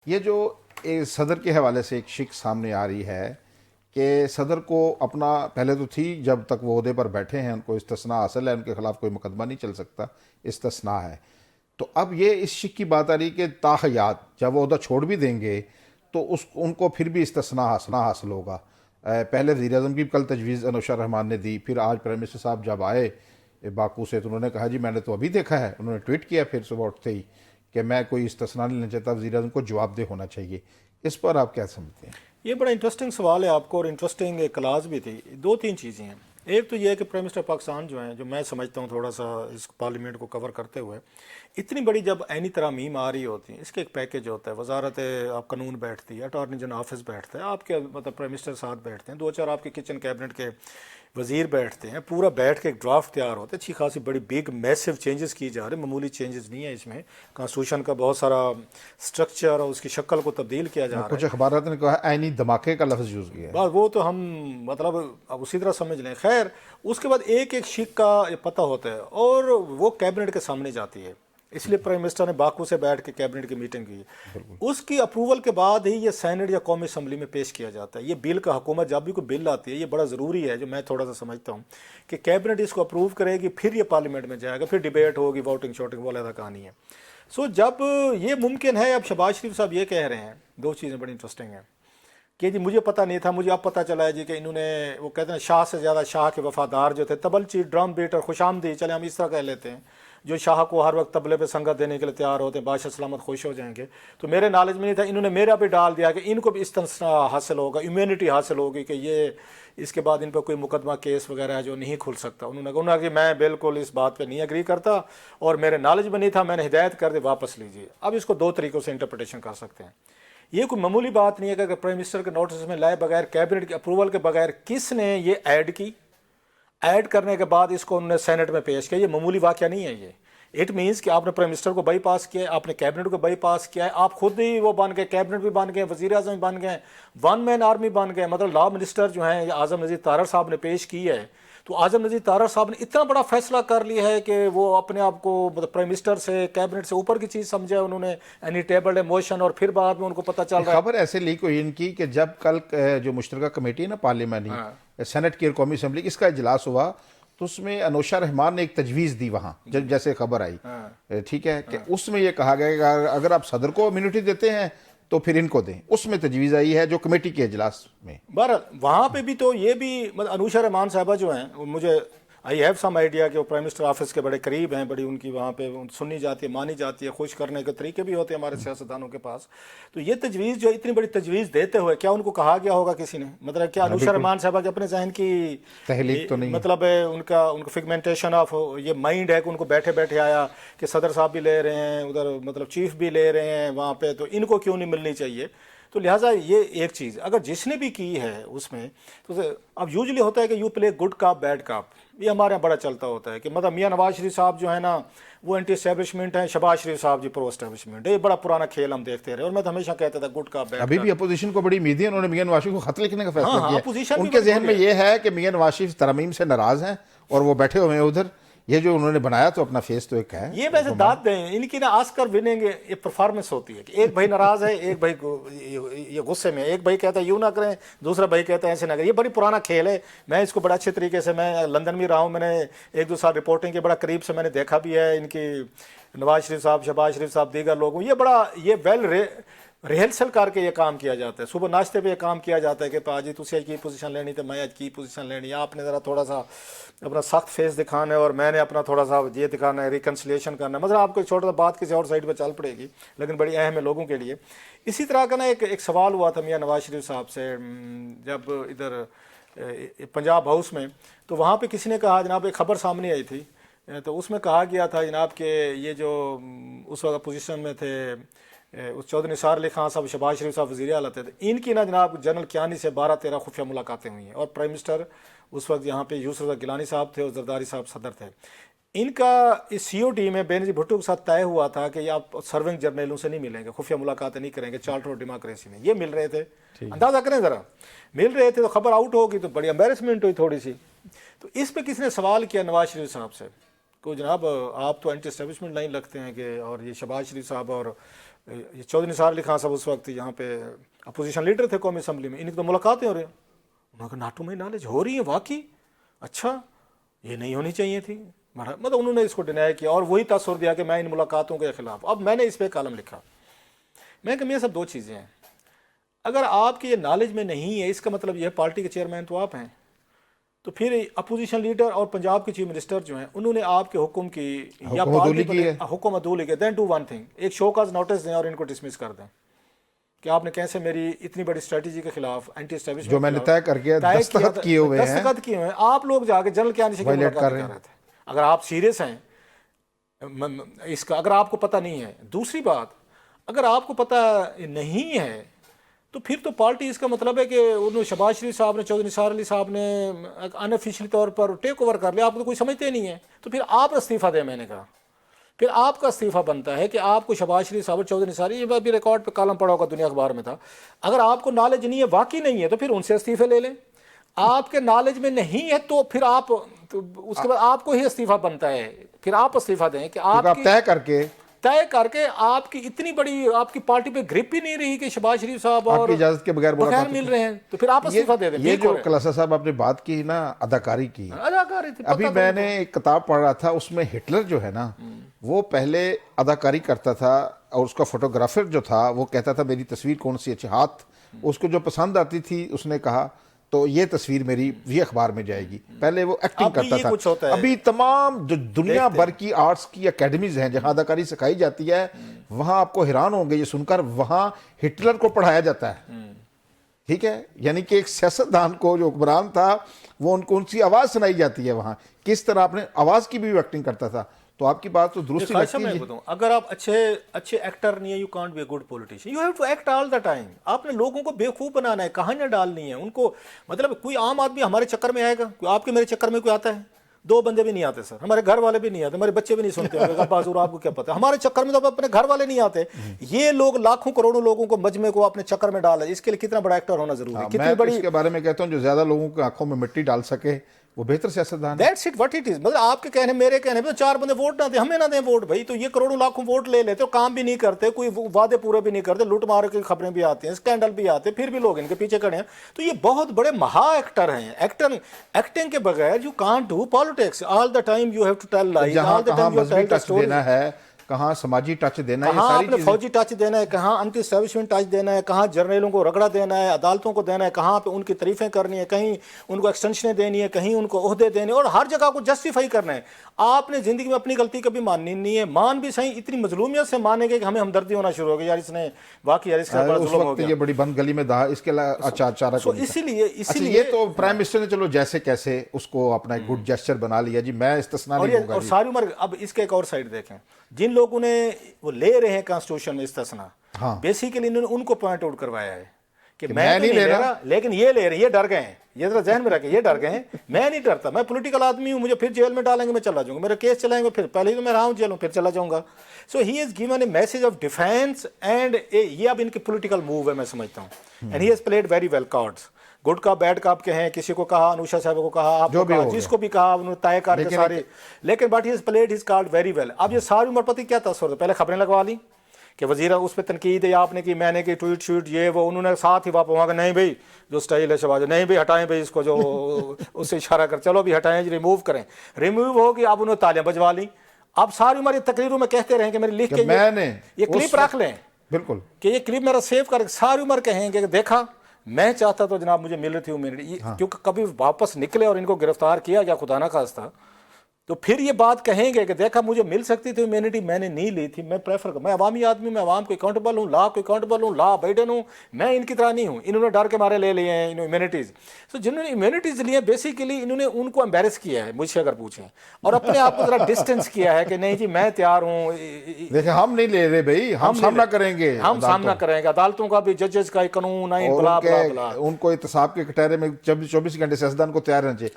ये जो सदर के हवाले से एक शिक सामने आ रही है कि सदर को अपना, पहले तो थी जब तक वो ओहदे पर बैठे हैं उनको इस्तिस्ना हासिल है, उनके खिलाफ कोई मुकदमा नहीं चल सकता, इस्तिस्ना है। तो अब ये इस शिक की बात आ रही कि ताहयात जब वो ओहदा छोड़ भी देंगे तो उस उनको फिर भी इस्तिस्ना हासिल होगा। पहले वज़ीर आज़म की कल तजवीज़ अनुशा रहमान ने दी, फिर आज प्राइम मिनिस्टर साहब जब आए बाकू से तो उन्होंने कहा जी मैंने तो अभी देखा है, उन्होंने ट्वीट किया फिर सुबह उठते ही कि मैं कोई इस्तिस्ना नहीं लेना चाहता, वज़ीर आज़म को जवाबदेह होना चाहिए। इस पर आप क्या समझते हैं? ये बड़ा इंटरेस्टिंग सवाल है आपको, और इंटरेस्टिंग एक क्लास भी थी। दो तीन चीज़ें हैं। एक तो ये है कि प्राइम मिनिस्टर पाकिस्तान जो हैं, जो मैं समझता हूँ थोड़ा सा इस पार्लियामेंट को कवर करते हुए, इतनी बड़ी जब एनी तरह मीम आ रही होती है, इसके एक पैकेज होता है। वजारत आप कानून बैठती है, अटॉर्नी जनरल ऑफिस बैठता है, आपके मतलब प्राइम मिनिस्टर साथ बैठते हैं, दो चार आपके किचन कैबिनेट के वजीर बैठते हैं, पूरा बैठ के एक ड्राफ्ट तैयार होता है। अच्छी खासी बड़ी बिग मैसिव चेंजेस किए जा रहे हैं, मामूली चेंजेस नहीं है इसमें। कॉन्स्टिट्यूशन का बहुत सारा स्ट्रक्चर और उसकी शक्ल को तब्दील किया जा रहा है। कुछ अखबारात ने कहा ऐनी धमाके का लफ्ज़ यूज़ किया है। बस वो तो हम मतलब अब उसी तरह समझ लें। खैर, उसके बाद एक एक शिक का पता होता है और वो कैबिनेट के सामने जाती है, इसलिए प्राइम मिनिस्टर ने बाकू से बैठ के कैबिनेट की मीटिंग की। उसकी अप्रूवल के बाद ही ये सेनेट या कौमी असम्बली में पेश किया जाता है। ये बिल का हुकूमत जब भी कोई बिल आती है, ये बड़ा ज़रूरी है, जो मैं थोड़ा सा समझता हूँ कि कैबिनेट इसको अप्रूव करेगी, फिर ये पार्लियामेंट में जाएगा, फिर डिबेट होगी, वोटिंग शोटिंग वाला कहानी है। सो जब ये मुमकिन है, अब शहबाज शरीफ साहब ये कह रहे हैं, दो चीज़ें बड़ी इंटरेस्टिंग हैं कि जी मुझे पता नहीं था, मुझे अब पता चला है जी कि इन्होंने, वो कहते हैं शाह से ज़्यादा शाह के वफादार जो थे, तबलची ड्रम बीट और खुशामदी, चले हम इस तरह कह लेते हैं, जो शाह को हर वक्त तबले पे संगत देने के लिए तैयार होते हैं, बादशाह सलामत खुश हो जाएंगे। तो मेरे नॉलेज में नहीं था, इन्होंने मेरा भी डाल दिया कि इनको भी इस तरह हासिल होगा, इम्यूनिटी हासिल होगी कि ये इसके बाद इन पर कोई मुकदमा केस वगैरह है जो नहीं खुल सकता। उन्होंने कहा कि मैं बिल्कुल इस बात पे नहीं एग्री करता और मेरे नॉलेज में नहीं था, मैंने हिदायत कर दी, वापस लीजिए। अब इसको दो तरीक़ों से इंटरप्रटेशन कर सकते हैं। ये कोई मामूली बात नहीं है कि अगर प्राइम मिनिस्टर के नोटिस में लाए बगैर, कैबिनेट के अप्रूवल के बगैर किसने ये ऐड की, ऐड करने के बाद इसको उन्होंने सेनेट में पेश किया, ये मामूली वाक़या नहीं है। ये इट मीन्स कि आपने प्राइम मिनिस्टर को बाईपास किया है, आपने कैबिनेट को बाईपास किया है, आप खुद ही वो बन गए, कैबिनेट भी बन गए, वज़ीर आज़म भी बन गए, वन मैन आर्मी बन गए। मतलब लॉ मिनिस्टर जो हैं आज़म नज़ीर तारड़ साहब ने पेश की है, तो आज़म नज़ीर तारड़ साहब ने इतना बड़ा फैसला कर लिया है कि वो अपने आप को मतलब प्राइम मिनिस्टर से, कैबिनेट से ऊपर की चीज़ समझा उन्होंने, एनी टेबल है मोशन, और फिर बाद में उनको पता चल रहा है। खबर ऐसे लीक हुई इनकी कि जब कल जो मुश्तरका कमेटी है ना पार्लियामानी, सेनेट की और कौमी असम्बली, इसका इजलास हुआ तो उसमें अनुशा रहमान ने एक तजवीज़ दी वहाँ, जब जैसे खबर आई, ठीक है, कि उसमें यह कहा गया कि अगर आप सदर को इम्यूनिटी देते हैं तो फिर इनको दें। उसमें तजवीज़ आई है जो कमेटी के इजलास में। बहरहाल वहाँ पे भी तो ये भी मतलब अनुशा रहमान साहबा जो हैं, मुझे आई हैव सम आइडिया कि वो प्राइम मिनिस्टर ऑफिस के बड़े करीब हैं, बड़ी उनकी वहाँ पे सुननी जाती है, मानी जाती है, खुश करने के तरीके भी होते हैं हमारे सियासतदानों के पास। तो ये तजवीज़ जो इतनी बड़ी तजवीज़ देते हुए क्या उनको कहा गया होगा किसी ने? मतलब क्या अनुशा रहमान साहबा के अपने जहन की तहलीक तो नहीं, मतलब उनका फिगमेंटेशन ऑफ ये माइंड है कि उनको बैठे बैठे आया कि सदर साहब भी ले रहे हैं उधर, मतलब चीफ भी ले रहे हैं वहाँ पे, तो इनको क्यों नहीं मिलनी चाहिए? तो लिहाजा ये एक चीज़ अगर जिसने भी की है उसमें, तो अब यूजुअली होता है कि you play good cop bad cop, ये हमारे यहाँ बड़ा चलता होता है कि मतलब मियाँ नवाज शरीफ साहब जो है ना वो एंटी एस्टेब्लिशमेंट है, शहबाज शरीफ साहब जी प्रो एस्टेब्लिशमेंट है। ये बड़ा पुराना खेल हम देखते रहे और मैं तो हमेशा कहता था गुड काप बैड। अभी भी अपोजिशन को बड़ी उम्मीद है, उन्होंने मियाँ नवाज शरीफ को खत लिखने का फैसला किया। अपोजिशन उनके जहन में ये है कि मियाँ नवाज शरीफ तरमीम से नाराज हैं और वो बैठे हुए हैं उधर। ये जो उन्होंने बनाया तो अपना फेस तो एक है, ये वैसे दाद दें इनकी ना, आस्कर विनिंग ये परफॉर्मेंस होती है कि एक भाई नाराज है, एक भाई ये गुस्से में, एक भाई कहता है यूँ ना करें, दूसरा भाई कहता है ऐसे ना करें। ये बड़ी पुराना खेल है। मैं इसको बड़ा अच्छे तरीके से, मैं लंदन में रहा हूँ, मैंने एक दो साल रिपोर्टिंग के बड़ा करीब से मैंने देखा भी है इनकी, नवाज शरीफ साहब, शहबाज शरीफ साहब, दीगर लोगों, ये बड़ा ये वेल रिहर्सल करके ये काम किया जाता है। सुबह नाश्ते पे ये काम किया जाता है कि पाजी तुझे आज की पोजीशन लेनी तो मैं आज की पोजीशन लेनी है, आपने ज़रा थोड़ा सा अपना सख्त फेस दिखाना है और मैंने अपना थोड़ा सा ये दिखाना है, रिकन्सिलिएशन करना है। मतलब आपको छोटा सा बात किसी और साइड पे चल पड़ेगी लेकिन बड़ी अहम है लोगों के लिए। इसी तरह का ना एक सवाल हुआ था मियाँ नवाज शरीफ साहब से जब इधर पंजाब हाउस में, तो वहाँ पर किसी ने कहा, जनाब एक खबर सामने आई थी, तो उसमें कहा गया था जनाब के ये जो उस वक्त अपोजिशन में थे उस चौधरी निसार अली खान साहब, शहबाज शरीफ साहब वज़ीर आला थे, इनकी ना जनाब जनरल कियानी से 12-13 खुफिया मुलाकातें हुई हैं और प्राइम मिनिस्टर उस वक्त यहाँ पे यूसुफ रज़ा गिलानी साहब थे और जरदारी साहब सदर थे। इनका इस COT में बेनज़ीर भुट्टो के साथ तय हुआ था कि आप सर्विंग जर्नलों से नहीं मिलेंगे, खुफिया मुलाकातें नहीं करेंगे, चार्टर ऑफ डेमोक्रेसी में ये मिल रहे थे। अंदाज़ा करें ज़रा, मिल रहे थे तो खबर आउट होगी तो बड़ी एम्बेरसमेंट हुई थोड़ी सी। तो इस पर किसी ने सवाल किया नवाज शरीफ साहब से को जनाब आप तो एंटी एस्टेब्लिशमेंट लाइन लगते हैं कि, और ये शहबाज शरीफ साहब और ये चौधरी निसार अली खान साहब उस वक्त यहाँ पे अपोजिशन लीडर थे कौमी असम्बली में, इनकी तो मुलाकातें हो रही हैं। उन्होंने कहा नाटू में नॉलेज हो रही है वाकई, अच्छा ये नहीं होनी चाहिए थी। मतलब उन्होंने इसको डिनाई किया और वही तासुर दिया कि मैं इन मुलाकातों के खिलाफ। अब मैंने इस पर कॉलम लिखा, मैं कि मेरे सब दो चीज़ें हैं, अगर आपकी ये नॉलेज में नहीं है इसका मतलब यह पार्टी के चेयरमैन तो आप हैं, तो फिर अपोजिशन लीडर और पंजाब के चीफ मिनिस्टर जो हैं उन्होंने आपके हुक्म की या पार्टी को हुक्म अदूली के, देन डू वन थिंग, एक शो काज नोटिस दें और इनको डिसमिस कर दें कि आपने कैसे मेरी इतनी बड़ी स्ट्रेटजी के खिलाफ एंटी एस्टेब्लिशमेंट जो मैंने तय करके दस्तखत किए हुए हैं, आप लोग जाके जनरल क्या कर रहे थे। अगर आप सीरियस हैं इसका, अगर आपको पता नहीं है, दूसरी बात अगर आपको पता नहीं है तो फिर तो पार्टी, इसका मतलब है कि उन्होंने शहबाज शरीफ साहब ने, चौधरी निसार अली साहब ने अनऑफिशियली तौर पर टेक ओवर कर लिया, आपको तो कोई समझते नहीं है, तो फिर आप इस्तीफा दें। मैंने कहा फिर आपका इस्तीफा बनता है कि आपको शहबाज शरीफ साहब, चौधरी निसार, ये भी रिकॉर्ड पे कॉलम पड़ा होगा दुनिया अखबार में था, अगर आपको नॉलेज नहीं है, वाकई नहीं है, तो फिर उनसे इस्तीफे ले लें। आपके नॉलेज में नहीं है तो फिर आप तो उसके बाद आपको ही इस्तीफा बनता है, फिर आप इस्तीफा दें कि आप तय करके आपकी इतनी बड़ी आपकी पार्टी पे ग्रिप ही नहीं रही कि शहबाज शरीफ साहब और इजाजत के बगैर मिल रहे हैं, तो फिर आप इस्तीफा दे दें। ये जो कलसा साहब आपने बात की ना अदाकारी की, थी, अभी मैंने एक किताब पढ़ रहा था, उसमें हिटलर जो है ना वो पहले अदाकारी करता था और उसका फोटोग्राफर जो था वो कहता था मेरी तस्वीर कौन सी अच्छी, हाथ उसको जो पसंद आती थी उसने कहा तो ये तस्वीर मेरी ये अखबार में जाएगी। पहले वो एक्टिंग करता था। अभी तमाम जो दुनिया भर की आर्ट्स की एकेडमीज हैं जहां अदाकारी सिखाई जाती है, वहां आपको हैरान होंगे ये सुनकर, वहां हिटलर को पढ़ाया जाता है। ठीक है, यानी कि एक सियासतदान को जो हुक्मरान था वो उनको उनकी आवाज सुनाई जाती है, वहां किस तरह अपने आवाज की भी एक्टिंग करता था। तो आपकी बात तो दुरुस्त लगती है। अगर आप अच्छे एक्टर नहीं है, you can't be a good politician, you have to act all the time. आपने लोगों को बेवकूफ बनाना है, कहानियां डालनी है उनको। मतलब कोई आम आदमी हमारे चक्कर में आएगा, कोई आपके मेरे चक्कर में कोई आता है? दो बंदे भी नहीं आते सर, हमारे घर वाले भी नहीं आते, हमारे बच्चे भी नहीं सुनते होंगे बाजूर, आपको क्या पता। हमारे चक्कर में तो अपने घर वाले नहीं आते। ये लोग लाखों करोड़ों लोगों को मजमे को अपने चक्कर में डाल है, इसके लिए कितना बड़ा एक्टर होना जरूरी है। कितनी बड़ी इसके बारे में कहता हूँ, जो ज्यादा लोगों की आंखों में मिट्टी डाल सके वो बेहतर सियासतदान। That's it what it is. मतलब आपके कहने मेरे कहने पे तो चार बंदे वोट ना दे, हमें ना दें वोट भाई, तो ये करोड़ों लाखों वोट ले लेते, काम भी नहीं करते, कोई वादे पूरे भी नहीं करते, लूट मार की खबरें भी आती हैं, स्कैंडल भी आते हैं, फिर भी लोग इनके पीछे खड़े हैं। तो ये बहुत बड़े महा एक्टर हैं। एक्टिंग के बगैर you can't do politics. All the time you have to tell lies, all the time you tell the story है, कहाँ समाजी टच देना है, कहाँ आपने फौजी टच देना है, कहाँ एंटी एस्टैब्लिशमेंट टच देना है, कहाँ जर्नलों को रगड़ा देना है, अदालतों को देना है, कहाँ पे उनकी तारीफें करनी है, कहीं उनको एक्सटेंशनें देनी है, कहीं उनको ओहदे देने, और हर जगह को जस्टिफाई करना है। आपने जिंदगी में अपनी गलती कभी माननी नहीं है। मान भी सही, इतनी मजलूमियत से मानेंगे कि हमें हमदर्दी होना शुरू हो गई, यार इसने वाकई यार इसका बड़ा जुल्म हो गया, ये बड़ी बंद गली में दा इसके अचानक। इसीलिए ये तो प्राइम मिनिस्टर ने चलो जैसे कैसे उसको अपना एक गुड जेस्चर बना लिया जी, मैं इस्तेस्ना नहीं होगा। और सारी उम्र अब इसके एक और साइड देखें, जिन लोगों ने वो ले रहे हैं कॉन्स्टिट्यूशन में इस्तेस्ना, बेसिकली इन्होंने उनको पॉइंट आउट करवाया है कि मैं नहीं ले रहा, लेकिन ये ले रहे, ये डर गए हैं, ये जरा जहन में रखें, ये डर गए हैं। मैं नहीं डरता, मैं पॉलिटिकल आदमी हूं, मुझे फिर जेल में डालेंगे मैं चला जाऊंगा, मेरे केस चलाएंगे, फिर पहले तो मैं रहा हूं जेल में, फिर चला जाऊंगा। So he is given a message of defence and ये अब इनकी पॉलिटिकल मूव है, मैं समझता हूँ। And he has played very well cards, good का बैड का आप कहें, किसी को कहा, अनुषा साहब को कहा, आपको कहा, जिसको भी कहा, उन्होंने तय करके सारे, लेकिन but he has played his card very well. अब ये सारी उम्र पति क्या तस्वीर, पहले खबरें लगवा ली कि वजीर उस पर तनकीद है आपने की, मैंने की, ट्वीट शूट ये वो, उन्होंने साथ ही वापस वहाँ नहीं भाई जो स्टाइल है शहबाज, नहीं भाई हटाएं भाई इसको, जो उससे इशारा कर, चलो भी हटाएं, रिमूव करें, रिमूव होगी। अब उन्होंने तालियां बजवा ली। अब सारी उम्र ये तकरीरों में कहते रहें कि मेरे लिख के ये क्लिप रख लें, बिल्कुल कि ये क्लिप मेरा सेव कर, सारी उम्र कहेंगे कि देखा मैं चाहता तो जनाब मुझे मिल रही थी इम्यूनिटी। क्योंकि कभी वापस निकले और इनको गिरफ्तार किया गया खुदा ना खास्ता, तो फिर ये बात कहेंगे कि देखा मुझे मिल सकती थी इम्यूनिटी, मैंने नहीं ली थी। मैं प्रेफर कर, मैं अवामी आदमी, मैं अवाम को अकाउंटेबल हूँ, लॉ को अकाउंटेबल हूँ, लॉ अबाइडेड हूँ, मैं इनकी तरह नहीं हूँ। इन्होंने डर के मारे ले लिए हैं इम्यूनिटीज़। तो जिन्होंने इम्यूनिटीज़ लिए बेसिकली इन्होंने उनको एम्बेरस किया है, मुझसे अगर पूछें, और अपने आप को जरा डिस्टेंस किया है कि नहीं जी मैं तैयार हूँ, देखिए हम नहीं ले रहे भाई, हम सामना करेंगे, हम सामना करेंगे अदालतों का भी, जजेस का कानून, उनको एहतसाब के कटहरे में 24 घंटे सियासतदान को तैयार रहना चाहिए।